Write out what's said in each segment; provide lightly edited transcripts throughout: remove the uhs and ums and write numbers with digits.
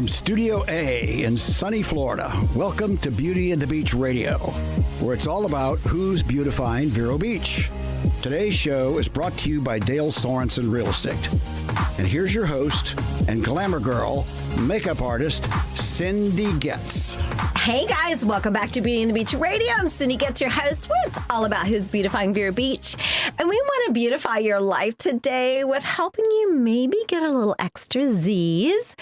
From Studio A in sunny Florida, welcome to Beauty and the Beach Radio, where it's all about who's beautifying Vero Beach. Today's show is brought to you by Dale Sorensen Real Estate. And here's your host and glamour girl, makeup artist, Cindy Getz. Hey guys, welcome back to Beauty and the Beach Radio. I'm Cindy Getz, your host, where it's all about who's beautifying Vero Beach. And we want to beautify your life today with helping you maybe get a little extra Z's.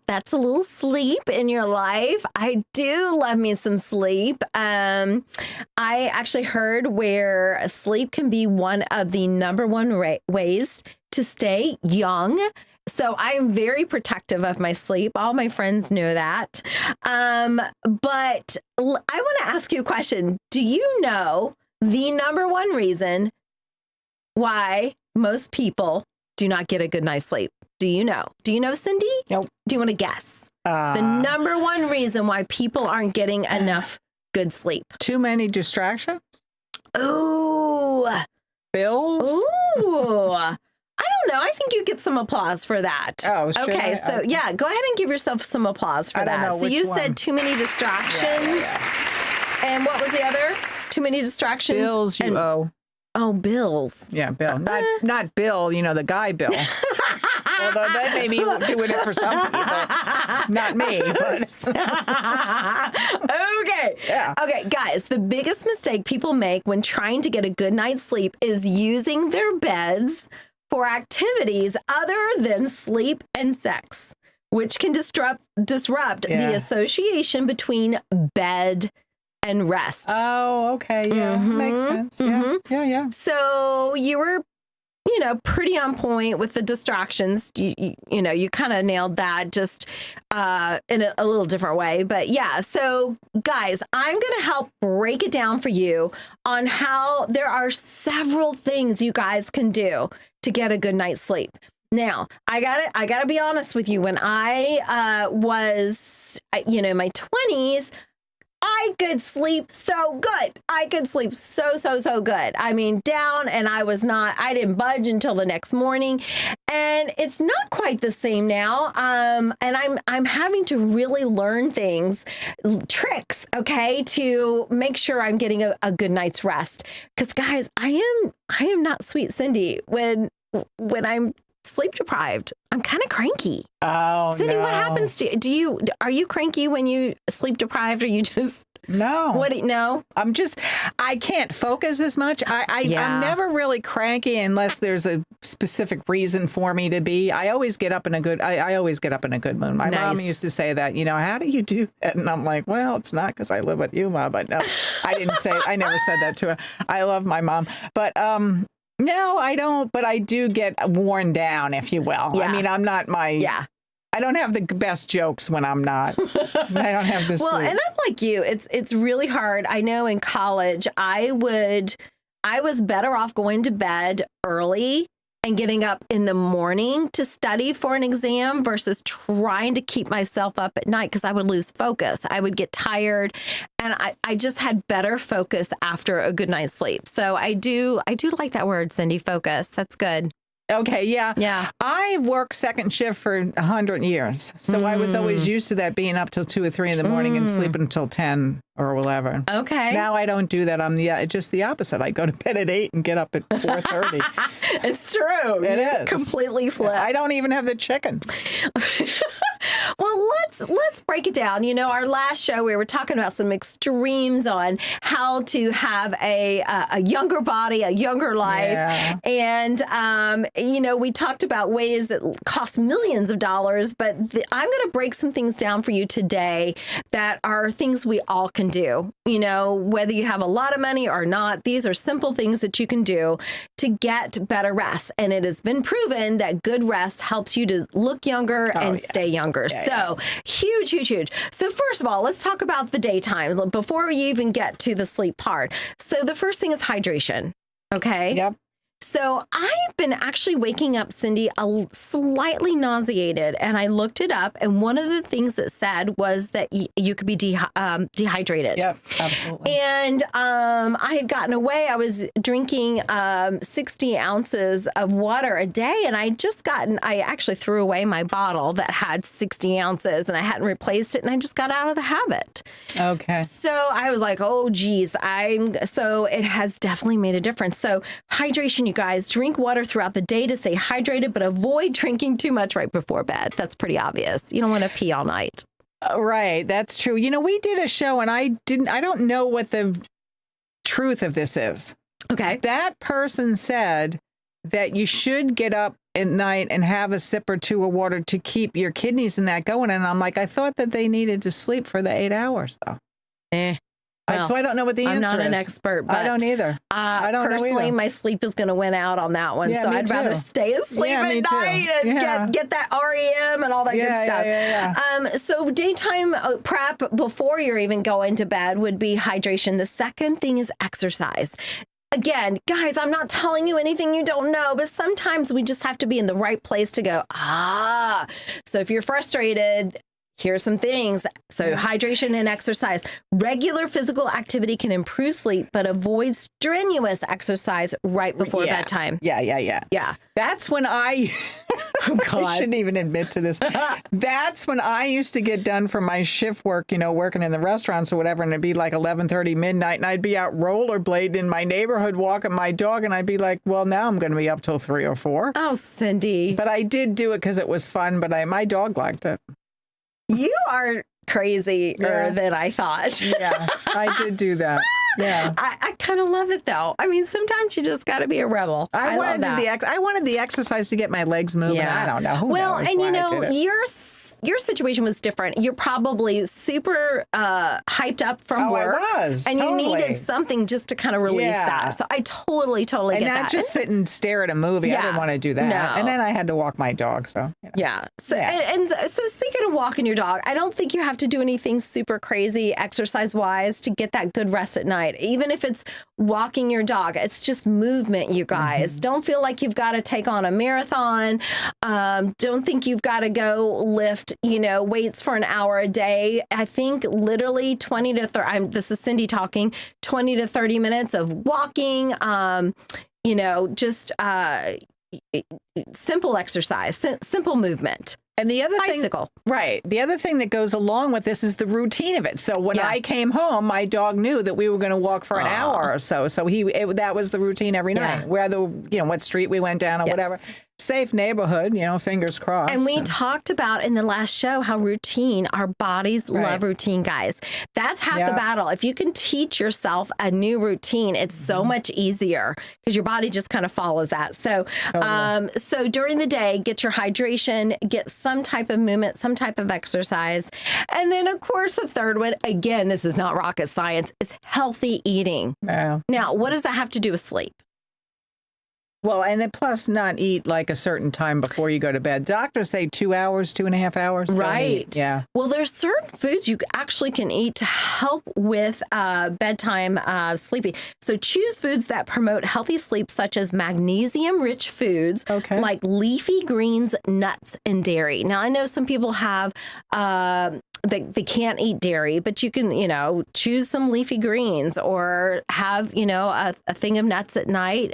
That's a little sleep in your life. I do love me some sleep. I actually heard where sleep can be one of the number one ways to stay young. So I am very protective of my sleep. All my friends know that. But I want to ask you a question. Do you know the number one reason why most people do not get a good night's sleep? Do you know? Do you know, Cindy? Nope. Do you want to guess? The number one reason why people aren't getting enough good sleep. Too many distractions? Ooh. Bills? Ooh. I don't know. I think you get some applause for that. Oh, sure. Okay, so yeah, go ahead and give yourself some applause for I that. don't know So which you one. said too many distractions. Yeah. And what was the other? Too many distractions. Bills you owe. Oh, bills. Yeah, Bill. Not Bill, the guy Bill. Although that may be doing it for some people. Not me, but. Okay. Yeah. Okay, guys, the biggest mistake people make when trying to get a good night's sleep is using their beds for activities other than sleep and sex, which can disrupt the association between bed and rest. Oh, okay. Yeah, makes sense. Yeah. So you were, pretty on point with the distractions. You kind of nailed that, just in a little different way. But yeah, so guys, I'm going to help break it down for you on how there are several things you guys can do to get a good night's sleep. Now, I gotta be honest with you. When I was, in my 20s, I could sleep so good. I could sleep so good. I mean, down, and I didn't budge until the next morning. And it's not quite the same now. And I'm having to really learn tricks, okay, to make sure I'm getting a good night's rest. Because guys, I am not sweet Cindy when I'm sleep deprived. I'm kind of cranky. Oh, Cindy, no. what happens to you? Are you cranky when you sleep deprived, or you just no? No? I can't focus as much. I'm never really cranky unless there's a specific reason for me to be. I always get up in a good mood. My mom used to say that, how do you do that? And I'm like, well, it's not because I live with you, Mom. But no, I never said that to her. I love my mom. But, no, I don't, but I do get worn down, if you will. Yeah. I mean, I'm not I don't have the best jokes when I'm not. I don't have this. Well, and I'm like you. It's really hard. I know in college, I was better off going to bed early and getting up in the morning to study for an exam versus trying to keep myself up at night, because I would lose focus. I would get tired, and I just had better focus after a good night's sleep. So I do like that word, Cindy, focus. That's good. Okay, yeah. Yeah. I worked second shift for 100 years. So I was always used to that, being up till 2 or 3 in the morning and sleeping until 10 or 11. Okay. Now I don't do that. I'm just the opposite. I go to bed at 8 and get up at 4:30. It's true. It is. Completely flipped. I don't even have the chickens. Well, let's break it down. Our last show, we were talking about some extremes on how to have a younger body, a younger life. Yeah. And, we talked about ways that cost millions of dollars, but I'm going to break some things down for you today that are things we all can do. Whether you have a lot of money or not, these are simple things that you can do to get better rest. And it has been proven that good rest helps you to look younger and stay younger. So huge. So first of all, let's talk about the daytime before we even get to the sleep part. So the first thing is hydration. Okay. Yep. So I've been actually waking up, Cindy, slightly nauseated, and I looked it up. And one of the things it said was that you could be dehydrated. Yep, absolutely. And I had gotten away. I was drinking 60 ounces of water a day, and I actually threw away my bottle that had 60 ounces, and I hadn't replaced it, and I just got out of the habit. Okay. So I was like, oh, geez, so it has definitely made a difference. So hydration, you guys, drink water throughout the day to stay hydrated, but avoid drinking too much right before bed. That's pretty obvious. You don't want to pee all night. Right. That's true. We did a show and I don't know what the truth of this is. Okay. That person said that you should get up at night and have a sip or two of water to keep your kidneys and that going. And I'm like, I thought that they needed to sleep for the 8 hours though. Well, so I don't know what the answer is. I'm not an expert, but I don't either. I don't personally, know either. My sleep is going to win out on that one. Yeah, so me I'd too. rather stay asleep Yeah, me at too. night and Yeah. get that REM and all that good stuff. Yeah. So daytime prep before you're even going to bed would be hydration. The second thing is exercise. Again, guys, I'm not telling you anything you don't know, but sometimes we just have to be in the right place to go, So if you're frustrated, here's some things. So hydration and exercise. Regular physical activity can improve sleep, but avoid strenuous exercise right before bedtime. Yeah. That's when I shouldn't even admit to this. That's when I used to get done from my shift work, working in the restaurants or whatever, and it'd be like 11:30 midnight, and I'd be out rollerblading in my neighborhood walking my dog, and I'd be like, well, now I'm going to be up till 3 or 4. Oh, Cindy. But I did do it because it was fun, but my dog liked it. You are crazier than I thought. Yeah, I did do that. Yeah. I kind of love it, though. I mean, sometimes you just got to be a rebel. I wanted the exercise to get my legs moving. Yeah. I don't know. Who well, knows and why I did it. your situation was different. You're probably super hyped up from work. I was. And totally. you needed something just to kind of release that. So I totally get that. And not just sit and stare at a movie. Yeah. I didn't want to do that. No. And then I had to walk my dog. So yeah. So, And so speaking of walking your dog, I don't think you have to do anything super crazy exercise-wise to get that good rest at night. Even if it's walking your dog, it's just movement, you guys. Mm-hmm. Don't feel like you've got to take on a marathon. Don't think you've got to go lift weights for an hour a day. I think literally 20 to 30, this is Cindy talking, 20 to 30 minutes of walking, just simple exercise, simple movement. And the other bicycle. The other thing that goes along with this is the routine of it. So when I came home, my dog knew that we were going to walk for an hour or so. So that was the routine every night. Whether what street we went down or whatever. Safe neighborhood, fingers crossed. And we talked about in the last show how our bodies love routine, guys. That's half the battle. If you can teach yourself a new routine, it's so much easier because your body just kind of follows that. So, so during the day, get your hydration, get some type of movement, some type of exercise. And then, of course, the third one, again, this is not rocket science, is healthy eating. Yeah. Now, what does that have to do with sleep? Well, and then plus not eat like a certain time before you go to bed. Doctors say 2 hours, 2.5 hours. Right. Yeah. Well, there's certain foods you actually can eat to help with bedtime sleeping. So choose foods that promote healthy sleep, such as magnesium-rich foods like leafy greens, nuts, and dairy. Now, I know some people have they can't eat dairy, but you can, choose some leafy greens or have, a thing of nuts at night,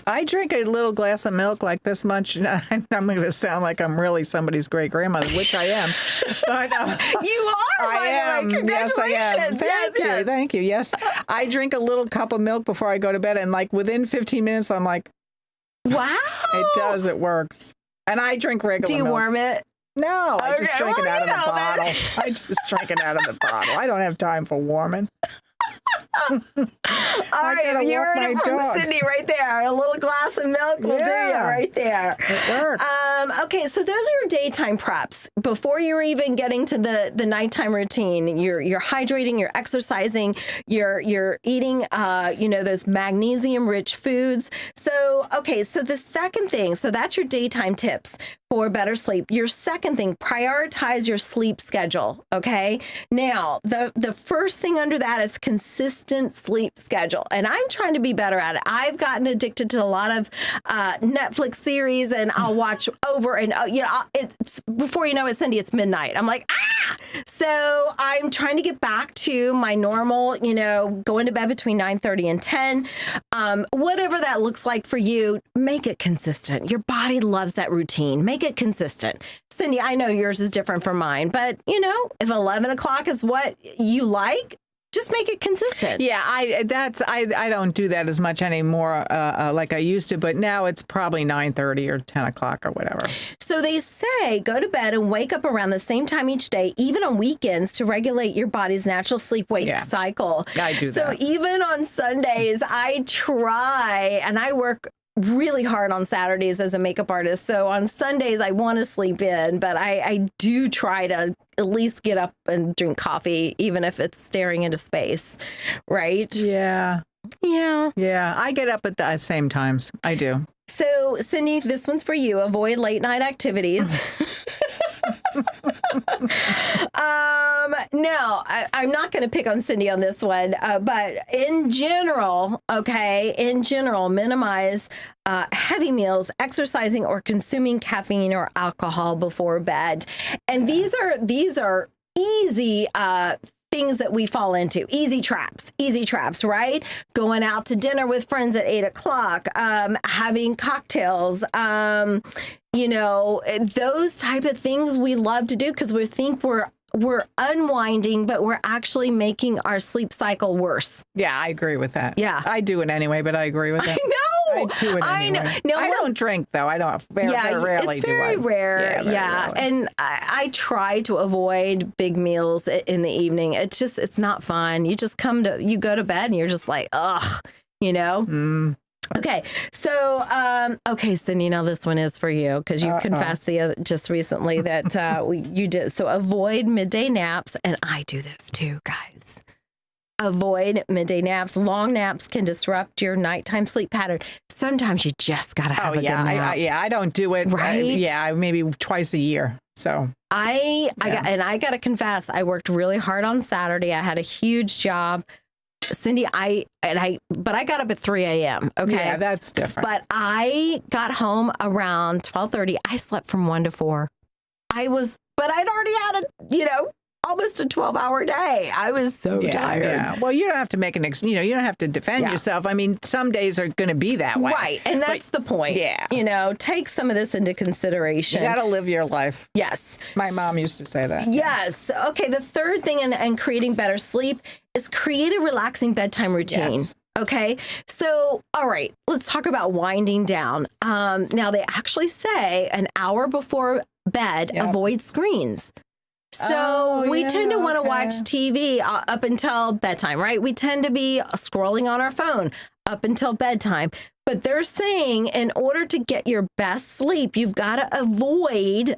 I drink a little glass of milk like this much. I'm going to sound like I'm really somebody's great grandmother, which I am. But, you are. I am. Yes, I am. Thank you. Yes, I drink a little cup of milk before I go to bed, and like within 15 minutes, I'm like, wow, it does. It works. And I drink regular milk. Do you warm it? No, I just drink it out of the bottle. I just drink it out of the bottle. I don't have time for warming. All right, you heard it from Cindy right there. A little glass of milk will do you right there. It works. Okay, so those are your daytime preps. Before you're even getting to the nighttime routine, you're hydrating, you're exercising, you're eating, those magnesium-rich foods. So, okay, so the second thing, so that's your daytime tips. for better sleep. Your second thing, prioritize your sleep schedule. Okay. Now, the first thing under that is consistent sleep schedule. And I'm trying to be better at it. I've gotten addicted to a lot of Netflix series, and I'll watch over and, it's before you know it, Cindy, it's midnight. I'm like, So I'm trying to get back to my normal, going to bed between 9:30 and 10. Whatever that looks like for you, make it consistent. Your body loves that routine. Make it consistent. Cindy, I know yours is different from mine, but if 11 o'clock is what you like, just make it consistent. Yeah, I don't do that as much anymore like I used to, but now it's probably 9:30 or 10 o'clock or whatever. So they say go to bed and wake up around the same time each day, even on weekends, to regulate your body's natural sleep-wake cycle. I do that. So even on Sundays, I try, and I work really hard on Saturdays as a makeup artist. So on Sundays, I want to sleep in, but I do try to at least get up and drink coffee, even if it's staring into space. Right? Yeah. Yeah. Yeah. I get up at the same times. I do. So, Cindy, this one's for you. Avoid late night activities. No, I'm not going to pick on Cindy on this one, but in general, minimize heavy meals, exercising, or consuming caffeine or alcohol before bed. And these are easy things that we fall into. Easy traps, right? Going out to dinner with friends at 8 o'clock, having cocktails, those type of things we love to do because we think we're unwinding, but we're actually making our sleep cycle worse. Yeah, I agree with that. Yeah. I do it anyway, but I agree with that. I know. I do it anyway. No, I don't drink, though. I don't. Very rarely it's very rare. Yeah. And I try to avoid big meals in the evening. It's not fun. You just you go to bed and you're just like, ugh, Okay. So, Cindy, now this one is for you because you confessed just recently that you did. So avoid midday naps. And I do this too, guys. Avoid midday naps. Long naps can disrupt your nighttime sleep pattern. Sometimes you just got to have a good nap. I don't do it. Right? Maybe twice a year. So I got to confess, I worked really hard on Saturday. I had a huge job. Cindy, but I got up at 3 a.m. Okay. Yeah, that's different. But I got home around 12:30. I slept from 1 to 4. But I'd already had almost a 12-hour day. I was so tired. Yeah. Well, you don't have to make you don't have to defend yourself. I mean, some days are going to be that way. Right. And that's the point. Yeah. Take some of this into consideration. You got to live your life. Yes. My mom used to say that. Yes. Okay. The third thing in creating better sleep is create a relaxing bedtime routine. Yes. Okay. So, all right, let's talk about winding down. Now, they actually say an hour before bed, avoid screens. So we tend to want to watch TV up until bedtime, right? We tend to be scrolling on our phone up until bedtime. But they're saying in order to get your best sleep, you've got to avoid,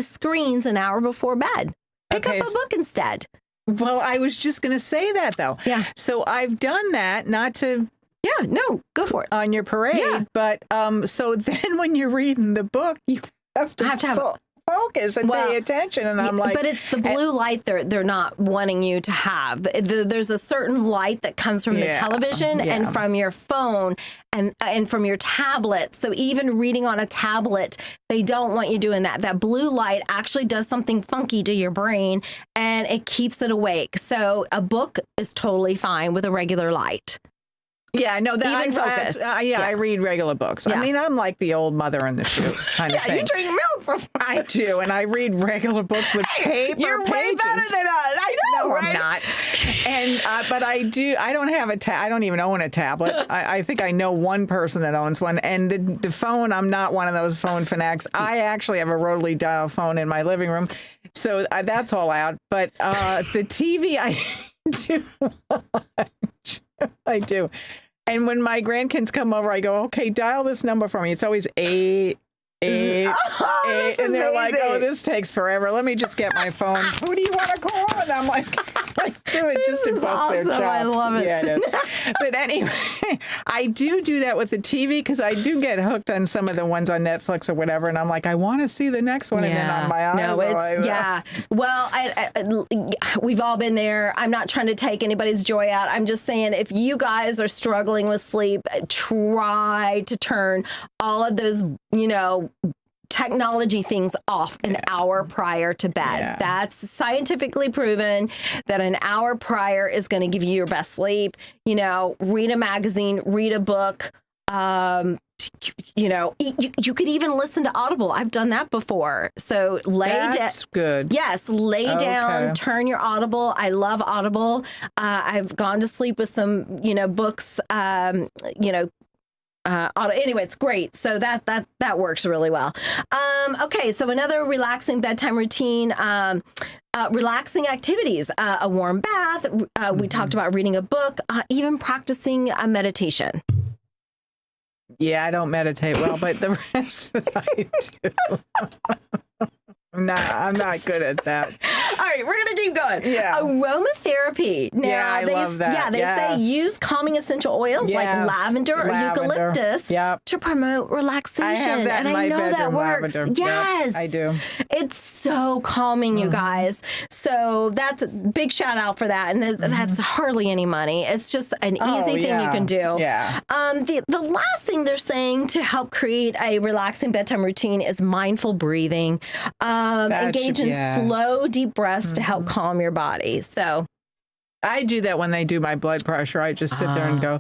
screens an hour before bed. Pick up a book instead. Well, I was just going to say that, though. Yeah. So I've done that, not to... Yeah, no, go for it. On your parade. But so then when you're reading the book, you have to focus and pay attention. And I'm like... But it's the blue light they're not wanting you to have. There's a certain light that comes from the television and from your phone and from your tablet. So even reading on a tablet, they don't want you doing that. That blue light actually does something funky to your brain and it keeps it awake. So a book is totally fine with a regular light. Yeah, no, that even focus. I read regular books. Yeah. I mean, I'm like the old mother in the shoe kind of thing. Yeah, you drink milk from. I do, and I read regular books with paper You're pages. way better than us. I know, no, right? I'm not. And but I do. I don't have I don't even own a tablet. I think I know one person that owns one. And the phone, I'm not one of those phone fanatics. I actually have a rotary dial phone in my living room, so that's all out. But the TV, I do watch. I do. And when my grandkids come over, I go, okay, dial this number for me. It's always 8. And they're like, oh, this takes forever. Let me just get my phone. Who do you want to call? And I'm like, like do it just to bust their chops. I love it. Yeah, it is. But anyway, I do that with the TV because I do get hooked on some of the ones on Netflix or whatever, and I'm like, I want to see the next one, and then on my eyes, no, it's Well, we've all been there. I'm not trying to take anybody's joy out. I'm just saying, if you guys are struggling with sleep, try to turn all of those, technology things off an hour prior to bed. Yeah. That's scientifically proven that an hour prior is going to give you your best sleep. Read a magazine, read a book. You could even listen to Audible. I've done that before. So That's good. Yes, lay down, turn your Audible. I love Audible. I've gone to sleep with some, books, anyway, it's great. So that works really well. Okay, so another relaxing bedtime routine, relaxing activities, a warm bath. We talked about reading a book, even practicing a meditation. Yeah, I don't meditate well, but the rest of it I do. I'm not good at that. All right, we're going to keep going. Yeah. Aromatherapy. Now, I love that. Yeah, they say use calming essential oils like lavender or eucalyptus to promote relaxation. I have that and in my I know bedroom, that works. lavender. Yes. Yep, I do. It's so calming, you guys. So that's a big shout out for that. And that's hardly any money. It's just an easy thing you can do. Yeah. The last thing they're saying to help create a relaxing bedtime routine is mindful breathing. Engage in slow, deep breaths to help calm your body. So I do that when they do my blood pressure. I just sit there and go.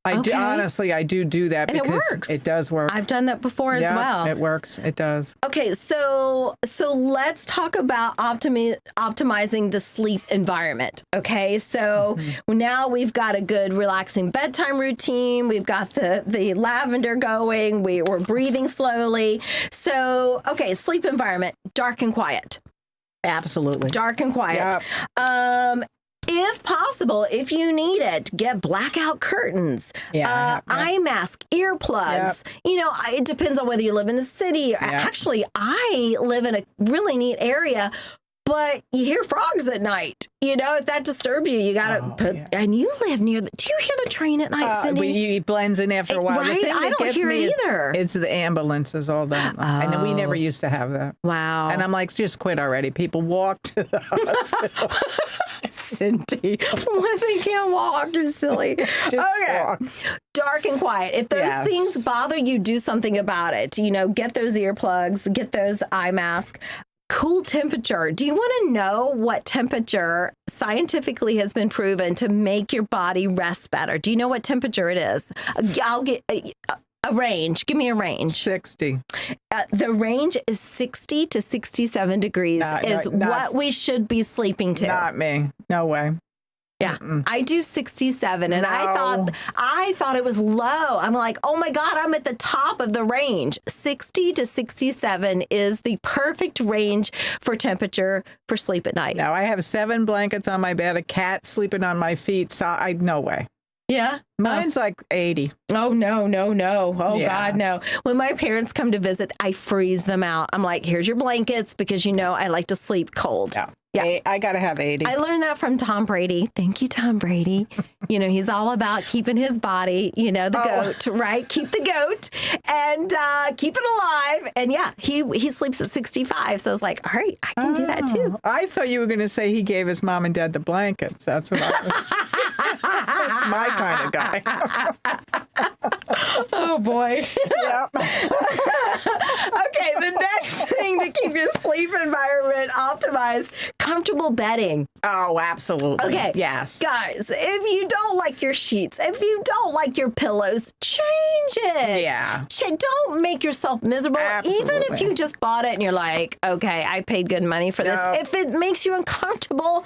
I do that and because it works. It does work. I've done that before as well. It works. It does. Okay, so let's talk about optimizing the sleep environment. Okay, so now we've got a good relaxing bedtime routine. We've got the lavender going. We're breathing slowly. So, okay, sleep environment, dark and quiet. Absolutely. Dark and quiet. Yep. If possible, if you need it, get blackout curtains, eye mask, earplugs. Yep. It depends on whether you live in the city. Yep. Actually, I live in a really neat area, but you hear frogs at night. If that disturbs you, you got to put. Yeah. And you live near do you hear the train at night, Cindy? It blends in after a while. Right? The thing I don't hear it either. It's the ambulances all done. And we never used to have that. Wow. And I'm like, just quit already. People walk to the hospital. Cindy, what if they can't walk? You're silly. Just walk. Dark and quiet. If those things bother you, do something about it. Get those earplugs, get those eye masks. Cool temperature. Do you want to know what temperature scientifically has been proven to make your body rest better? Do you know what temperature it is? I'll get a range. Give me a range. 60. The range is 60 to 67 degrees what we should be sleeping to. Not me. No way. Yeah, I do 67, and I thought it was low. I'm like, oh my God, I'm at the top of the range. 60 to 67 is the perfect range for temperature for sleep at night. Now I have 7 blankets on my bed, a cat sleeping on my feet. So no way. Yeah. Mine's like 80. Oh, no. Oh, yeah. God, no. When my parents come to visit, I freeze them out. I'm like, here's your blankets because I like to sleep cold. Yeah. I got to have 80. I learned that from Tom Brady. Thank you, Tom Brady. He's all about keeping his body, the goat, right? Keep the goat and keep it alive. And he sleeps at 65. So I was like, all right, I can do that too. I thought you were going to say he gave his mom and dad the blankets. That's what I was. That's my kind of guy. Oh, boy. Yep. Okay, the next thing to keep your sleep environment optimized, comfortable bedding. Oh, absolutely. Okay. Yes. Guys, if you don't like your sheets, if you don't like your pillows, change it. Yeah. Don't make yourself miserable. Absolutely. Even if you just bought it and you're like, okay, I paid good money for this. If it makes you uncomfortable,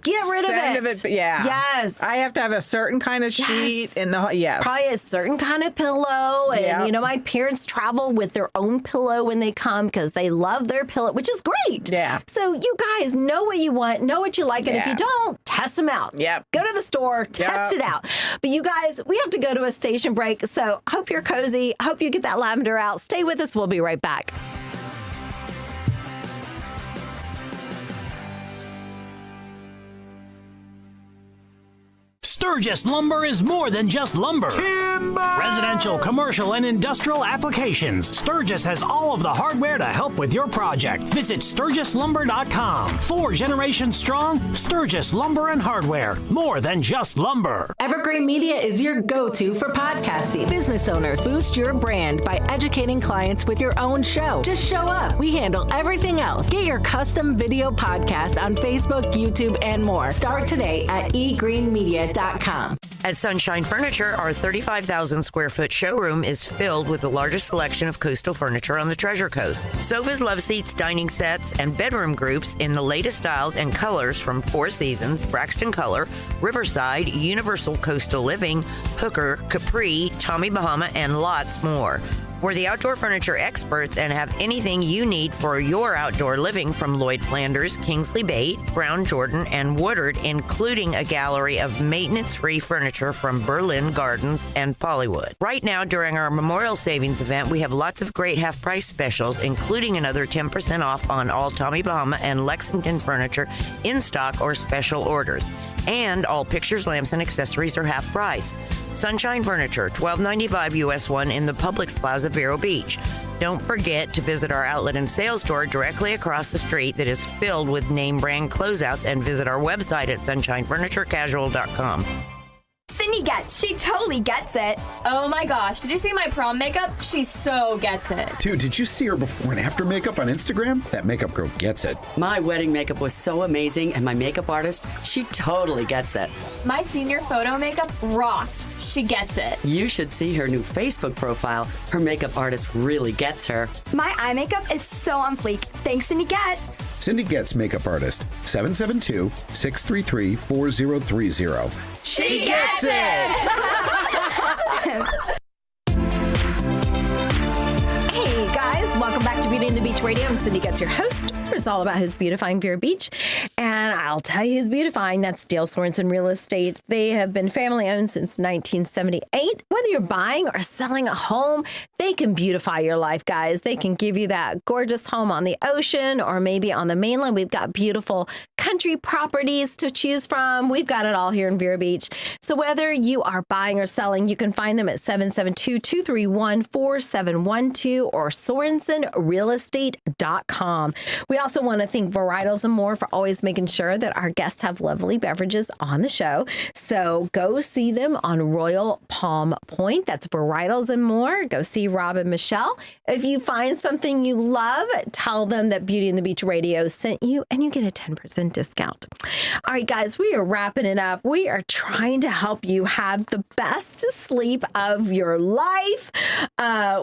get rid of it. Yeah. Yes. I have to have a certain kind of sheet in the Probably a certain kind of pillow. And, my parents travel with their own pillow when they come because they love their pillow, which is great. Yeah. So you guys know what you want, know what you like. And if you don't, test them out. Yep. Go to the store, test it out. But you guys, we have to go to a station break. So hope you're cozy. Hope you get that lavender out. Stay with us. We'll be right back. Sturgis Lumber is more than just lumber. Timber! Residential, commercial, and industrial applications. Sturgis has all of the hardware to help with your project. Visit SturgisLumber.com. 4 generations strong, Sturgis Lumber and Hardware. More than just lumber. Evergreen Media is your go-to for podcasting. Business owners, boost your brand by educating clients with your own show. Just show up. We handle everything else. Get your custom video podcast on Facebook, YouTube, and more. Start today at egreenmedia.com. At Sunshine Furniture, our 35,000 square foot showroom is filled with the largest selection of coastal furniture on the Treasure Coast. Sofas, love seats, dining sets, and bedroom groups in the latest styles and colors from Four Seasons, Braxton Color, Riverside, Universal Coastal Living, Hooker, Capri, Tommy Bahama, and lots more. We're the outdoor furniture experts and have anything you need for your outdoor living from Lloyd Flanders, Kingsley Bate, Brown Jordan, and Woodard, including a gallery of maintenance-free furniture from Berlin Gardens and Pollywood. Right now, during our Memorial Savings event, we have lots of great half-price specials, including another 10% off on all Tommy Bahama and Lexington furniture in stock or special orders. And all pictures, lamps, and accessories are half price. Sunshine Furniture, $12.95 US 1 in the Publix Plaza, Vero Beach. Don't forget to visit our outlet and sales store directly across the street that is filled with name brand closeouts, and visit our website at sunshinefurniturecasual.com. Cindy gets. She totally gets it. Oh my gosh, did you see my prom makeup? She so gets it. Dude, did you see her before and after makeup on Instagram? That makeup girl gets it. My wedding makeup was so amazing, and my makeup artist, she totally gets it. My senior photo makeup rocked. She gets it. You should see her new Facebook profile. Her makeup artist really gets her. My eye makeup is so on fleek. Thanks, Cindy Getz. Cindy Getz Makeup Artist, 772-633-4030. She gets it! Hey guys, welcome back to Beauty and the Beach Radio. I'm Cindy Getz, your host. It's all about who's beautifying Vero Beach. And I'll tell you who's beautifying. That's Dale Sorensen Real Estate. They have been family owned since 1978. Whether you're buying or selling a home, they can beautify your life, guys. They can give you that gorgeous home on the ocean or maybe on the mainland. We've got beautiful country properties to choose from. We've got it all here in Vero Beach. So whether you are buying or selling, you can find them at 772-231-4712 or SorensenRealEstate.com. We also want to thank Varietals and More for always making sure that our guests have lovely beverages on the show. So go see them on Royal Palm Point. That's Varietals and More. Go see Rob and Michelle. If you find something you love, tell them that Beauty and the Beach Radio sent you, and you get a 10% discount. All right, guys, we are wrapping it up. We are trying to help you have the best sleep of your life.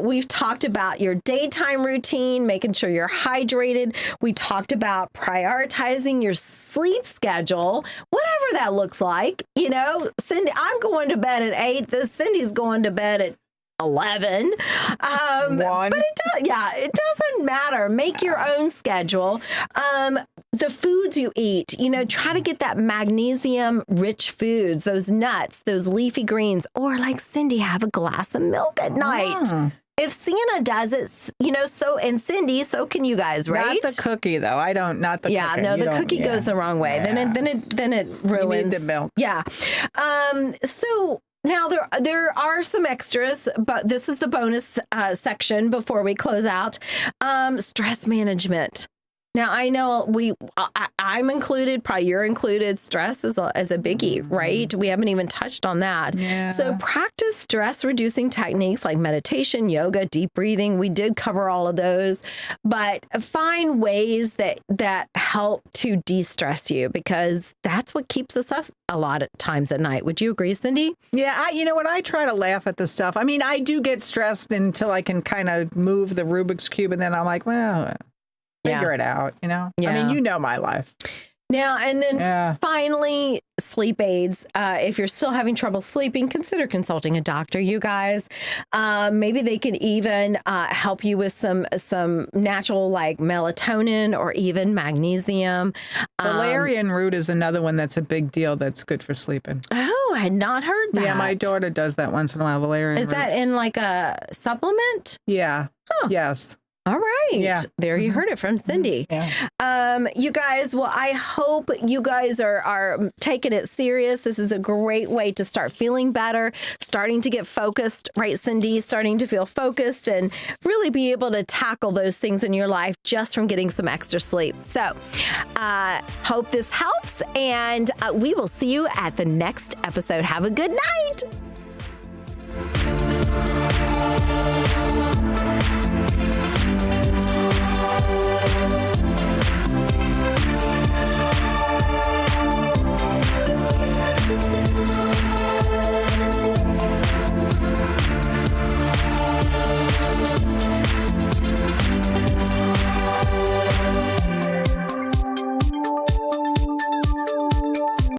We've talked about your daytime routine, making sure you're hydrated. We talked about prioritizing your sleep schedule, whatever that looks like. You know, Cindy, I'm going to bed at 8. Cindy's going to bed at 11. But it doesn't matter. Make your own schedule. The foods you eat, try to get that magnesium rich foods, those nuts, those leafy greens, or like Cindy, have a glass of milk at night. If Sienna does it, and Cindy, so can you guys, right? Not the cookie, though. Not the cookie. Yeah, no, the cookie goes the wrong way. Yeah. Then it ruins. You need the milk. Yeah. So now there are some extras, but this is the bonus section before we close out. Stress management. Now, I know I'm included, probably you're included. Stress is a biggie, right? We haven't even touched on that. Yeah. So practice stress-reducing techniques like meditation, yoga, deep breathing. We did cover all of those, but find ways that help to de-stress you, because that's what keeps us up a lot of times at night. Would you agree, Cindy? Yeah, when I try to laugh at the stuff, I do get stressed until I can kind of move the Rubik's Cube, and then I'm like, well... Figure it out, Yeah. My life. Now, and then finally, sleep aids. If you're still having trouble sleeping, consider consulting a doctor, you guys. Maybe they can even help you with some natural like melatonin or even magnesium. Valerian root is another one that's a big deal that's good for sleeping. Oh, I had not heard that. Yeah, my daughter does that once in a while, valerian root. Is that in like a supplement? Yeah. Huh. Yes. All right. Yeah. There you heard it from Cindy. Yeah. You guys, well, I hope you guys are taking it serious. This is a great way to start feeling better, starting to get focused, right, Cindy? Starting to feel focused and really be able to tackle those things in your life just from getting some extra sleep. So hope this helps, and we will see you at the next episode. Have a good night.